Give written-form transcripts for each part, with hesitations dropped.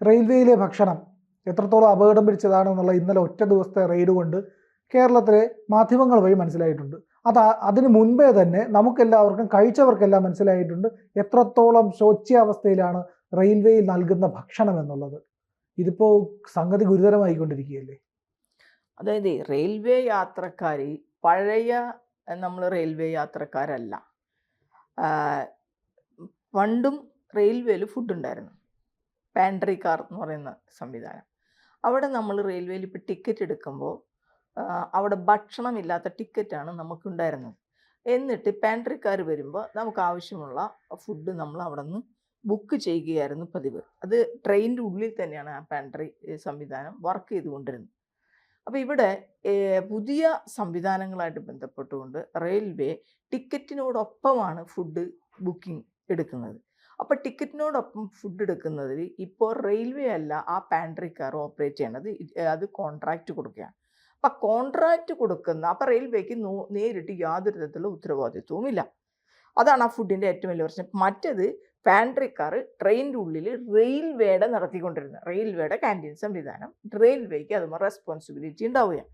റെയിൽവേയിലെ ഭക്ഷണം എത്രത്തോളം അപകടം പിടിച്ചതാണെന്നുള്ള ഇന്നലെ ഒറ്റ ദിവസത്തെ റെയ്ഡ് കൊണ്ട് കേരളത്തിലെ മാധ്യമങ്ങൾ വഴി മനസ്സിലായിട്ടുണ്ട്. അതിന് മുൻപേ തന്നെ നമുക്കെല്ലാവർക്കും കഴിച്ചവർക്കെല്ലാം മനസ്സിലായിട്ടുണ്ട് എത്രത്തോളം ശോച്യാവസ്ഥയിലാണ് റെയിൽവേയിൽ നൽകുന്ന ഭക്ഷണം എന്നുള്ളത്. ഇതിപ്പോൾ സംഗതി ഗുരുതരമായിക്കൊണ്ടിരിക്കുകയല്ലേ. അതായത് റെയിൽവേ യാത്രക്കാർ പഴയ നമ്മൾ റെയിൽവേ യാത്രക്കാരല്ല. പണ്ടും റെയിൽവേയിൽ ഫുഡ് ഉണ്ടായിരുന്നു. പാൻട്രി കാർ എന്ന് പറയുന്ന സംവിധാനം. അവിടെ നമ്മൾ റെയിൽവേയിൽ ഇപ്പോൾ ടിക്കറ്റ് എടുക്കുമ്പോൾ അവിടെ ഭക്ഷണമില്ലാത്ത ടിക്കറ്റാണ് നമുക്കുണ്ടായിരുന്നത്. എന്നിട്ട് പാൻട്രിക്കാർ വരുമ്പോൾ നമുക്ക് ആവശ്യമുള്ള ഫുഡ് നമ്മൾ അവിടെ നിന്ന് ബുക്ക് ചെയ്യുകയായിരുന്നു പതിവ്. അത് ട്രെയിനിൻ്റെ ഉള്ളിൽ തന്നെയാണ് ആ പാൻട്രി സംവിധാനം വർക്ക് ചെയ്തുകൊണ്ടിരുന്നത്. അപ്പോൾ ഇവിടെ പുതിയ സംവിധാനങ്ങളായിട്ട് ബന്ധപ്പെട്ടുകൊണ്ട് റെയിൽവേ ടിക്കറ്റിനോടൊപ്പമാണ് ഫുഡ് ബുക്കിംഗ് എടുക്കുന്നത്. അപ്പോൾ ടിക്കറ്റിനോടൊപ്പം ഫുഡ് എടുക്കുന്നതിൽ ഇപ്പോൾ റെയിൽവേ അല്ല ആ പാൻട്രിക്കാർ ഓപ്പറേറ്റ് ചെയ്യണത്, അത് കോൺട്രാക്റ്റ് കൊടുക്കുകയാണ്. അപ്പം കോൺട്രാക്റ്റ് കൊടുക്കുന്ന അപ്പോൾ റെയിൽവേക്ക് നേരിട്ട് യാതൊരു തരത്തിലുള്ള ഉത്തരവാദിത്വവുമില്ല. അതാണ് ആ ഫുഡിൻ്റെ ഏറ്റവും വലിയ പ്രശ്നം. മറ്റത് പാൻട്രിക്കാർ ട്രെയിനിൻ്റെ ഉള്ളിൽ റെയിൽവേയുടെ നടത്തിക്കൊണ്ടിരുന്നത്, റെയിൽവേയുടെ ക്യാൻറ്റീൻ സംവിധാനം, റെയിൽവേക്ക് അതുമ്പോൾ റെസ്പോൺസിബിലിറ്റി ഉണ്ടാവുകയാണ്.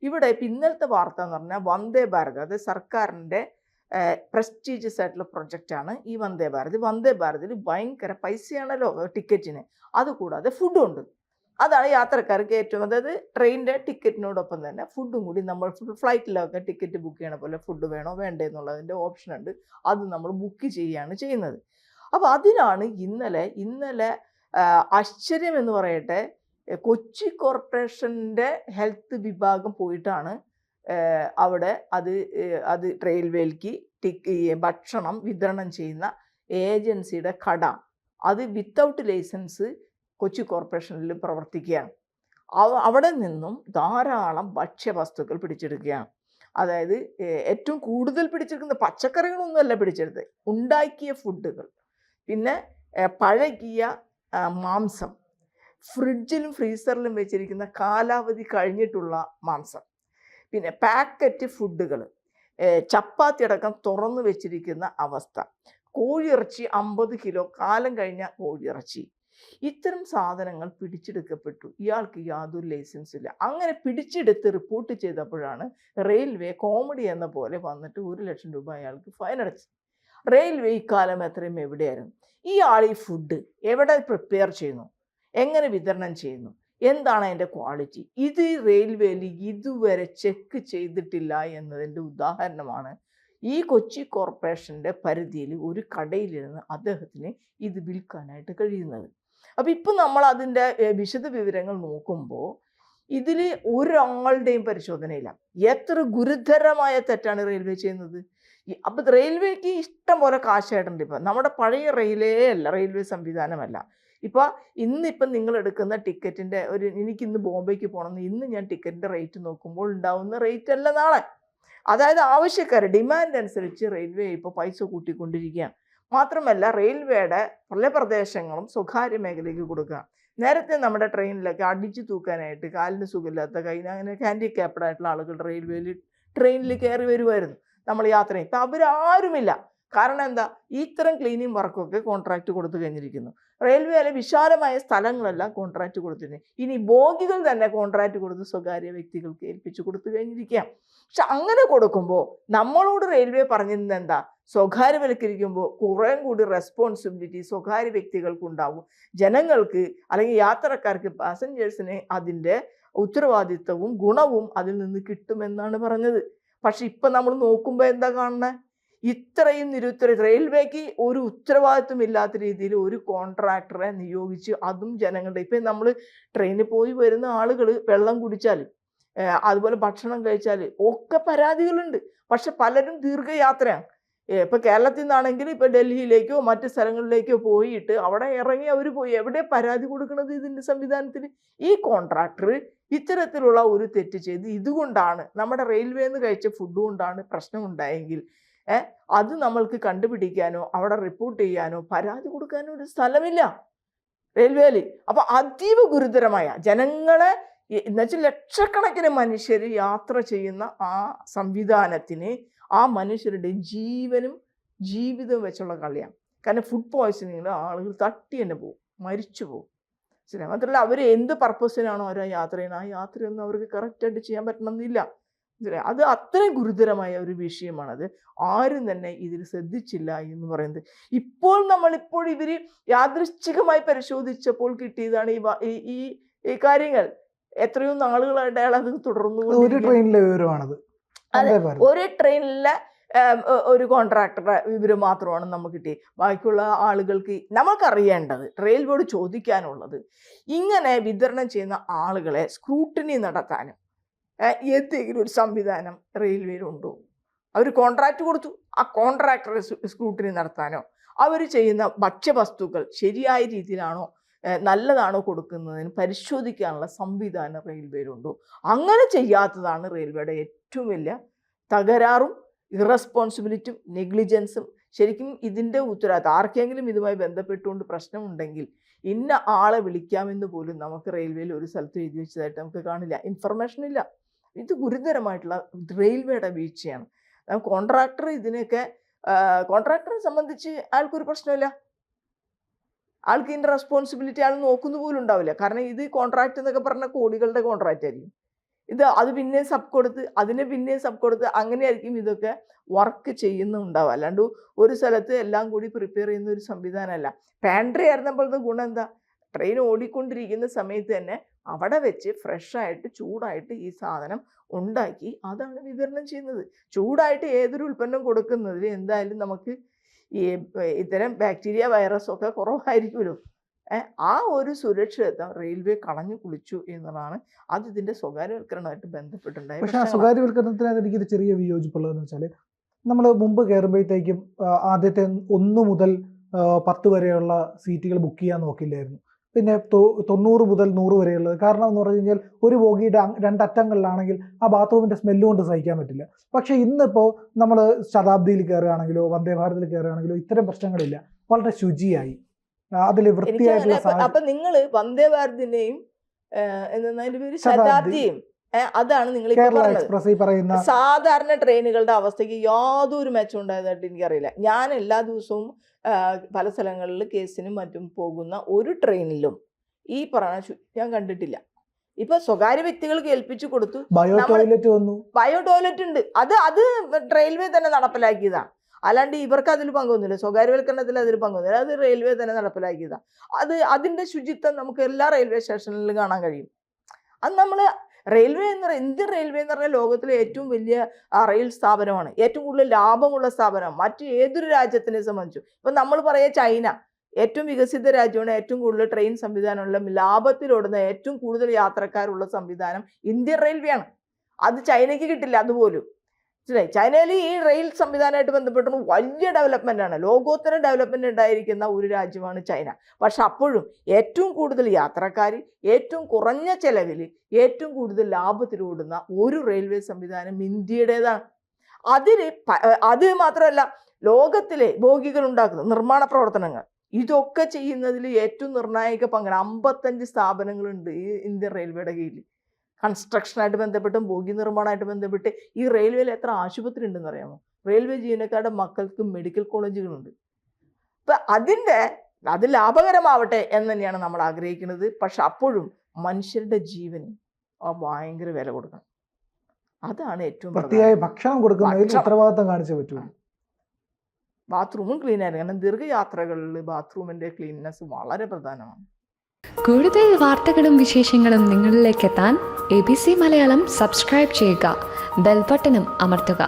ഇവിടെ ഇപ്പം ഇന്നലത്തെ വാർത്ത എന്ന് പറഞ്ഞാൽ വന്ദേ ഭാരത്, അത് സർക്കാരിൻ്റെ പ്രസ്റ്റീജിയസ് ആയിട്ടുള്ള പ്രൊജക്റ്റാണ് ഈ വന്ദേ ഭാരത്. വന്ദേ ഭാരതിൽ ഭയങ്കര പൈസയാണല്ലോ ടിക്കറ്റിന്, അതുകൂടാതെ ഫുഡും ഉണ്ട്. അതാണ് യാത്രക്കാർക്ക് ഏറ്റവും, അതായത് ട്രെയിനിൻ്റെ ടിക്കറ്റിനോടൊപ്പം തന്നെ ഫുഡും കൂടി നമ്മൾ ഫ്ലൈറ്റിലൊക്കെ ടിക്കറ്റ് ബുക്ക് ചെയ്യണ പോലെ ഫുഡ് വേണോ വേണ്ടേ എന്നുള്ളതിൻ്റെ ഓപ്ഷൻ ഉണ്ട്, അത് നമ്മൾ ബുക്ക് ചെയ്യുകയാണ് ചെയ്യുന്നത്. അപ്പോൾ അതിനാണ് ഇന്നലെ ആശ്ചര്യം എന്ന് പറയട്ടെ, കൊച്ചി കോർപ്പറേഷൻ്റെ ഹെൽത്ത് വിഭാഗം പോയിട്ടാണ് അവിടെ അത് റെയിൽവേയിലേക്ക് ഭക്ഷണം വിതരണം ചെയ്യുന്ന ഏജൻസിയുടെ കട, അത് വിത്തൗട്ട് ലൈസൻസ് കൊച്ചി കോർപ്പറേഷനിൽ പ്രവർത്തിക്കുകയാണ്. അവിടെ നിന്നും ധാരാളം ഭക്ഷ്യവസ്തുക്കൾ പിടിച്ചെടുക്കുകയാണ്. അതായത് ഏറ്റവും കൂടുതൽ പിടിച്ചെടുക്കുന്ന പച്ചക്കറികളൊന്നുമല്ല പിടിച്ചെടുത്തത്, ഉണ്ടാക്കിയ ഫുഡുകൾ, പിന്നെ പഴകിയ മാംസം, ഫ്രിഡ്ജിലും ഫ്രീസറിലും വെച്ചിരിക്കുന്ന കാലാവധി കഴിഞ്ഞിട്ടുള്ള മാംസം, പിന്നെ പാക്കറ്റ് ഫുഡുകൾ, ചപ്പാത്തി അടക്കം തുറന്നു വെച്ചിരിക്കുന്ന അവസ്ഥ, കോഴിയിറച്ചി 50 കിലോ കാലം കഴിഞ്ഞ കോഴിയിറച്ചി, ഇത്തരം സാധനങ്ങൾ പിടിച്ചെടുക്കപ്പെട്ടു. ഇയാൾക്ക് യാതൊരു ലൈസൻസും ഇല്ല. അങ്ങനെ പിടിച്ചെടുത്ത് റിപ്പോർട്ട് ചെയ്തപ്പോഴാണ് റെയിൽവേ കോമഡി എന്ന പോലെ വന്നിട്ട് 1 ലക്ഷം രൂപ അയാൾക്ക് ഫൈൻ അടച്ചു. റെയിൽവേ ഇക്കാലം എത്രയും എവിടെയായിരുന്നു? ഈ ആൾ ഈ ഫുഡ് എവിടെ പ്രിപ്പയർ ചെയ്യുന്നു, എങ്ങനെ വിതരണം ചെയ്യുന്നു, എന്താണ് അതിൻ്റെ ക്വാളിറ്റി, ഇത് റെയിൽവേയിൽ ഇതുവരെ ചെക്ക് ചെയ്തിട്ടില്ല എന്നതിൻ്റെ ഉദാഹരണമാണ് ഈ കൊച്ചി കോർപ്പറേഷൻ്റെ പരിധിയിൽ ഒരു കടയിലിരുന്ന് അദ്ദേഹത്തിന് ഇത് വിൽക്കാനായിട്ട് കഴിയുന്നത്. അപ്പോൾ ഇപ്പം നമ്മൾ അതിൻ്റെ വിശദ വിവരങ്ങൾ നോക്കുമ്പോൾ ഇതിൽ ഒരാളുടെയും പരിശോധനയില്ല. എത്ര ഗുരുതരമായ തെറ്റാണ് റെയിൽവേ ചെയ്യുന്നത്. അപ്പം റെയിൽവേക്ക് ഇഷ്ടം പോലെ കാശായിട്ടുണ്ട്. ഇപ്പം നമ്മുടെ പഴയ റെയിൽവേ സംവിധാനമല്ല. ഇന്നിപ്പം നിങ്ങൾ എടുക്കുന്ന ടിക്കറ്റിൻ്റെ എനിക്കിന്ന് ബോംബെക്ക് പോകണമെന്ന് ഇന്ന് ഞാൻ ടിക്കറ്റിൻ്റെ റേറ്റ് നോക്കുമ്പോൾ ഉണ്ടാവുന്ന റേറ്റ് അല്ല നാളെ. അതായത് ആവശ്യക്കാർ ഡിമാൻഡ് അനുസരിച്ച് റെയിൽവേ ഇപ്പോൾ പൈസ കൂട്ടിക്കൊണ്ടിരിക്കുകയാണ്. മാത്രമല്ല റെയിൽവേയുടെ പല പ്രദേശങ്ങളും സ്വകാര്യ മേഖലയ്ക്ക് കൊടുക്കുക. നേരത്തെ നമ്മുടെ ട്രെയിനിലൊക്കെ അടിച്ചു തൂക്കാനായിട്ട് കാലിന് സുഖമില്ലാത്ത അങ്ങനെ ഹാൻഡിക്യാപ്ഡായിട്ടുള്ള ആളുകൾ ട്രെയിനിൽ കയറി വരുമായിരുന്നു നമ്മൾ യാത്ര ചെയ്യും. ഇപ്പം അവരാരുമില്ല. കാരണം എന്താ? ഇത്തരം ക്ലീനിങ് വർക്കൊക്കെ കോൺട്രാക്റ്റ് കൊടുത്തു കഴിഞ്ഞിരിക്കുന്നു. റെയിൽവേയിലെ വിശാലമായ സ്ഥലങ്ങളെല്ലാം കോൺട്രാക്റ്റ് കൊടുത്തിരുന്നു. ഇനി ബോഗികൾ തന്നെ കോൺട്രാക്റ്റ് കൊടുത്ത് സ്വകാര്യ വ്യക്തികൾക്ക് ഏൽപ്പിച്ചു കൊടുത്തു കഴിഞ്ഞിരിക്കുകയാണ്. പക്ഷെ അങ്ങനെ കൊടുക്കുമ്പോൾ നമ്മളോട് റെയിൽവേ പറഞ്ഞിരുന്നത് എന്താ? സ്വകാര്യവൽക്കരിക്കുമ്പോൾ കുറേ കൂടി റെസ്പോൺസിബിലിറ്റി സ്വകാര്യ വ്യക്തികൾക്കുണ്ടാവും, ജനങ്ങൾക്ക് അല്ലെങ്കിൽ യാത്രക്കാർക്ക് പാസഞ്ചേഴ്സിന് അതിൻ്റെ ഉത്തരവാദിത്വവും ഗുണവും അതിൽ നിന്ന് കിട്ടുമെന്നാണ് പറഞ്ഞത്. പക്ഷെ ഇപ്പം നമ്മൾ നോക്കുമ്പോൾ എന്താ കാണുന്നത്? ഇത്രയും റെയിൽവേക്ക് ഒരു ഉത്തരവാദിത്വം ഇല്ലാത്ത രീതിയിൽ ഒരു കോൺട്രാക്ടറെ നിയോഗിച്ച്, അതും ജനങ്ങളുടെ ഇപ്പം നമ്മൾ ട്രെയിനിൽ പോയി വരുന്ന ആളുകൾ വെള്ളം കുടിച്ചാൽ അതുപോലെ ഭക്ഷണം കഴിച്ചാൽ ഒക്കെ പരാതികളുണ്ട്. പക്ഷെ പലരും ദീർഘയാത്രയാണ്. ഇപ്പം കേരളത്തിൽ നിന്നാണെങ്കിൽ ഇപ്പം ഡൽഹിയിലേക്കോ മറ്റ് സ്ഥലങ്ങളിലേക്കോ പോയിട്ട് അവിടെ ഇറങ്ങി അവർ പോയി എവിടെ പരാതി കൊടുക്കുന്നത് ഇതിൻ്റെ സംവിധാനത്തിൽ? ഈ കോൺട്രാക്ടർ ഇത്തരത്തിലുള്ള ഒരു തെറ്റ് ചെയ്ത് ഇതുകൊണ്ടാണ് നമ്മുടെ റെയിൽവേന്ന് കഴിച്ച ഫുഡ് കൊണ്ടാണ് പ്രശ്നമുണ്ടായെങ്കിൽ അത് നമ്മൾക്ക് കണ്ടുപിടിക്കാനോ അവിടെ റിപ്പോർട്ട് ചെയ്യാനോ പരാതി കൊടുക്കാനോ ഒരു സ്ഥലമില്ല റെയിൽവേയിൽ. അപ്പോൾ അതീവ ഗുരുതരമായ ജനങ്ങളെ എന്നുവെച്ചാൽ ലക്ഷക്കണക്കിന് മനുഷ്യർ യാത്ര ചെയ്യുന്ന ആ സംവിധാനത്തിന് ആ മനുഷ്യരുടെ ജീവനും ജീവിതവും വെച്ചുള്ള കളിയാണ്. കാരണം ഫുഡ് പോയ്സണിങ്ങിൽ ആളുകൾ തട്ടി തന്നെ പോകും, മരിച്ചു പോകും. മനസ്സിലായി. മാത്രമല്ല അവർ എന്ത് പർപ്പസിനാണോ അവർ യാത്ര ചെയ്യുന്നത്, ആ യാത്രയൊന്നും അവർക്ക് കറക്റ്റായിട്ട് ചെയ്യാൻ പറ്റണമെന്നില്ല. മനസ്സിലായി. അത് അത്രയും ഗുരുതരമായ ഒരു വിഷയമാണത്. ആരും തന്നെ ഇതിൽ ശ്രദ്ധിച്ചില്ല എന്ന് പറയുന്നത്. ഇപ്പോൾ ഇവർ യാദൃശ്ചികമായി പരിശോധിച്ചപ്പോൾ കിട്ടിയതാണ് ഈ കാര്യങ്ങൾ. എത്രയോ നാളുകളായിട്ട് അയാൾ അത് തുടർന്നു. ഒരു ട്രെയിനിലെ വിവരമാണത്. ഒരു ട്രെയിനിലെ ഒരു കോൺട്രാക്ടറുടെ വിവരം മാത്രമാണ് നമുക്ക് കിട്ടിയത്. ബാക്കിയുള്ള ആളുകൾക്ക് നമുക്കറിയേണ്ടത്, റെയിൽവേയോട് ചോദിക്കാനുള്ളത്, ഇങ്ങനെ വിതരണം ചെയ്യുന്ന ആളുകളെ സ്ക്രൂട്ടിനി നടത്താനും എന്തെങ്കിലും ഒരു സംവിധാനം റെയിൽവേയിലുണ്ടോ? അവർ കോൺട്രാക്ട് കൊടുത്തു, ആ കോൺട്രാക്ടറെ സ്ക്രൂട്ടിനി നടത്താനോ അവർ ചെയ്യുന്ന ഭക്ഷ്യവസ്തുക്കൾ ശരിയായ രീതിയിലാണോ നല്ലതാണോ കൊടുക്കുന്നതിന് പരിശോധിക്കാനുള്ള സംവിധാനം റെയിൽവേയിലുണ്ടോ? അങ്ങനെ ചെയ്യാത്തതാണ് റെയിൽവേയുടെ ഏറ്റവും വലിയ തകരാറും ഇറസ്പോൺസിബിലിറ്റിയും നെഗ്ലിജൻസും. ശരിക്കും ഇതിൻ്റെ ഉത്തരവാദിത്തം ആർക്കെങ്കിലും ഇതുമായി ബന്ധപ്പെട്ടുകൊണ്ട് പ്രശ്നമുണ്ടെങ്കിൽ ഇന്ന ആളെ വിളിക്കാമെന്ന് പോലും നമുക്ക് റെയിൽവേയിൽ ഒരു സ്ഥലത്ത് എഴുതി വെച്ചതായിട്ട് നമുക്ക് കാണില്ല, ഇൻഫർമേഷൻ ഇല്ല. ഇത് ഗുരുതരമായിട്ടുള്ള റെയിൽവേയുടെ വീഴ്ചയാണ്. കോൺട്രാക്ടർ ഇതിനൊക്കെ കോൺട്രാക്ടറെ സംബന്ധിച്ച് ആൾക്കൊരു പ്രശ്നമില്ല, ആൾക്ക് ഇതിൻ്റെ റെസ്പോൺസിബിലിറ്റി ആൾ നോക്കുന്ന പോലും ഉണ്ടാവില്ല. കാരണം ഇത് കോൺട്രാക്ട് എന്നൊക്കെ പറഞ്ഞാൽ കോടികളുടെ കോൺട്രാക്റ്റ് ആയിരിക്കും. അത് പിന്നെ സബ് കൊടുത്ത് അതിനെ പിന്നെ സബ് കൊടുത്ത് അങ്ങനെയായിരിക്കും ഇതൊക്കെ വർക്ക് ചെയ്യുന്നുണ്ടാവുക. അല്ലാണ്ട് ഒരു സ്ഥലത്ത് എല്ലാം കൂടി പ്രിപ്പയർ ചെയ്യുന്ന ഒരു സംവിധാനമല്ല. പാൻട്രി ആയിരുന്നപ്പോഴത്തെ ഗുണം എന്താ? ട്രെയിൻ ഓടിക്കൊണ്ടിരിക്കുന്ന സമയത്ത് തന്നെ അവിടെ വെച്ച് ഫ്രഷായിട്ട് ചൂടായിട്ട് ഈ സാധനം ഉണ്ടാക്കി അതാണ് വിതരണം ചെയ്യുന്നത്. ചൂടായിട്ട് ഏതൊരു ഉൽപ്പന്നം കൊടുക്കുന്നതിൽ എന്തായാലും നമുക്ക് ഈ ഇത്തരം ബാക്ടീരിയ വൈറസൊക്കെ കുറവായിരിക്കുമല്ലോ. ആ ഒരു സുരക്ഷിതത്വം റെയിൽവേ കളഞ്ഞു കുളിച്ചു എന്നതാണ്. അത് ഇതിന്റെ സ്വകാര്യവൽക്കരണമായിട്ട് ബന്ധപ്പെട്ടുണ്ടായി. പക്ഷെ ആ സ്വകാര്യവൽക്കരണത്തിനകത്ത് എനിക്കൊരു ചെറിയ വിയോജിപ്പുള്ളതെന്ന് വെച്ചാൽ, നമ്മൾ മുമ്പ് കയറുമ്പോഴത്തേക്കും ആദ്യത്തെ 1 മുതൽ 10 വരെയുള്ള സീറ്റുകൾ ബുക്ക് ചെയ്യാൻ നോക്കില്ലായിരുന്നു. പിന്നെ 90 മുതൽ 100 വരെയുള്ളത്. കാരണം എന്ന് പറഞ്ഞു കഴിഞ്ഞാൽ ഒരു ബോഗിയുടെ 2 അറ്റങ്ങളിലാണെങ്കിൽ ആ ബാത്റൂമിൻ്റെ സ്മെല്ല് കൊണ്ട് സഹിക്കാൻ പറ്റില്ല. പക്ഷേ ഇന്നിപ്പോൾ നമ്മൾ ശതാബ്ദിയിൽ കയറുകയാണെങ്കിലോ വന്ദേ ഭാരതിൽ കയറുകയാണെങ്കിലോ ഇത്തരം പ്രശ്നങ്ങളില്ല. വളരെ ശുചിയായി, അതിൽ വൃത്തിയായിട്ടുള്ള. അപ്പൊ നിങ്ങൾ വന്ദേ ഭാരതിനെയും ശതാബ്ദിയും അതാണ് നിങ്ങൾ പറയുന്ന സാധാരണ ട്രെയിനുകളുടെ അവസ്ഥയ്ക്ക് യാതൊരു മെച്ചം ഉണ്ടായതായിട്ട് എനിക്കറിയില്ല. ഞാൻ എല്ലാ ദിവസവും പല സ്ഥലങ്ങളിൽ കേസിനും മറ്റും പോകുന്ന ഒരു ട്രെയിനിലും ഈ പറഞ്ഞ ഞാൻ കണ്ടിട്ടില്ല. ഇപ്പൊ സ്വകാര്യ വ്യക്തികൾക്ക് ഏൽപ്പിച്ചു കൊടുത്തു. ബയോ ടോയ്ലറ്റ് വന്നു. ബയോ ടോയ്ലറ്റ് ഉണ്ട്. അത് റെയിൽവേ തന്നെ നടപ്പിലാക്കിയതാണ്. അല്ലാണ്ട് ഇവർക്ക് അതിൽ പങ്കൊന്നുമില്ല, സ്വകാര്യവൽക്കരണത്തിൽ അതിൽ പങ്കൊന്നുമില്ല. അത് റെയിൽവേ തന്നെ നടപ്പിലാക്കിയതാണ്. അതിൻ്റെ ശുചിത്വം നമുക്ക് എല്ലാ റെയിൽവേ സ്റ്റേഷനിലും കാണാൻ കഴിയും. അത് നമ്മൾ റെയിൽവേ എന്ന് പറയുന്നത്, ഇന്ത്യൻ റെയിൽവേ എന്ന് പറഞ്ഞാൽ ലോകത്തിലെ ഏറ്റവും വലിയ റെയിൽ സ്ഥാപനമാണ്, ഏറ്റവും കൂടുതൽ ലാഭമുള്ള സ്ഥാപനം മറ്റു ഏതൊരു രാജ്യത്തിനെ സംബന്ധിച്ചു. ഇപ്പം നമ്മൾ പറയാ ചൈന ഏറ്റവും വികസിത രാജ്യമാണ്, ഏറ്റവും കൂടുതൽ ട്രെയിൻ സംവിധാനമുള്ള, ലാഭത്തിലോടുന്ന ഏറ്റവും കൂടുതൽ യാത്രക്കാരുള്ള സംവിധാനം ഇന്ത്യൻ റെയിൽവേയാണ്. അത് ചൈനയ്ക്ക് കിട്ടില്ല അതുപോലും. ചൈനയിൽ ഈ റെയിൽ സംവിധാനമായിട്ട് ബന്ധപ്പെട്ട് വലിയ ഡെവലപ്മെൻ്റാണ്, ലോകോത്തര ഡെവലപ്മെൻറ്റ് ഉണ്ടായിരിക്കുന്ന ഒരു രാജ്യമാണ് ചൈന. പക്ഷെ അപ്പോഴും ഏറ്റവും കൂടുതൽ യാത്രക്കാർ, ഏറ്റവും കുറഞ്ഞ ചെലവിൽ ഏറ്റവും കൂടുതൽ ലാഭത്തിലോടുന്ന ഒരു റെയിൽവേ സംവിധാനം ഇന്ത്യയുടേതാണ്. അത് മാത്രമല്ല, ലോകത്തിലെ ബോഗികൾ ഉണ്ടാക്കുന്ന നിർമ്മാണ പ്രവർത്തനങ്ങൾ ഇതൊക്കെ ചെയ്യുന്നതിൽ ഏറ്റവും നിർണായക പങ്കാണ്. 55 സ്ഥാപനങ്ങളുണ്ട് ഈ ഇന്ത്യൻ റെയിൽവേയുടെ കീഴിൽ. കൺസ്ട്രക്ഷനായിട്ട് ബന്ധപ്പെട്ടും ബോഗി നിർമ്മാണമായിട്ട് ബന്ധപ്പെട്ട് ഈ റെയിൽവേയിൽ എത്ര ആശുപത്രി ഉണ്ടെന്ന് അറിയാമോ? റെയിൽവേ ജീവനക്കാരുടെ മക്കൾക്ക് മെഡിക്കൽ കോളേജുകളുണ്ട്. അപ്പം അത് ലാഭകരമാവട്ടെ എന്ന് തന്നെയാണ് നമ്മൾ ആഗ്രഹിക്കുന്നത്. പക്ഷെ അപ്പോഴും മനുഷ്യരുടെ ജീവന് ഭയങ്കര വില കൊടുക്കണം. അതാണ് ഏറ്റവും വൃത്തിയായ ഭക്ഷണം കൊടുക്കുന്നതിൽ ഉത്തരവാദിത്തം കാണിച്ചേ പറ്റുള്ളൂ. ബാത്റൂമും ക്ലീൻ ആയിരിക്കും. കാരണം ദീർഘയാത്രകളിൽ ബാത്റൂമിന്റെ ക്ലീൻനെസ് വളരെ പ്രധാനമാണ്. കൂടുതൽ വാർത്തകളും വിശേഷങ്ങളും നിങ്ങളിലേക്ക് എത്താൻ ABC മലയാളം സബ്സ്ക്രൈബ് ചെയ്യുക, ബെൽ ബട്ടണും അമർത്തുക.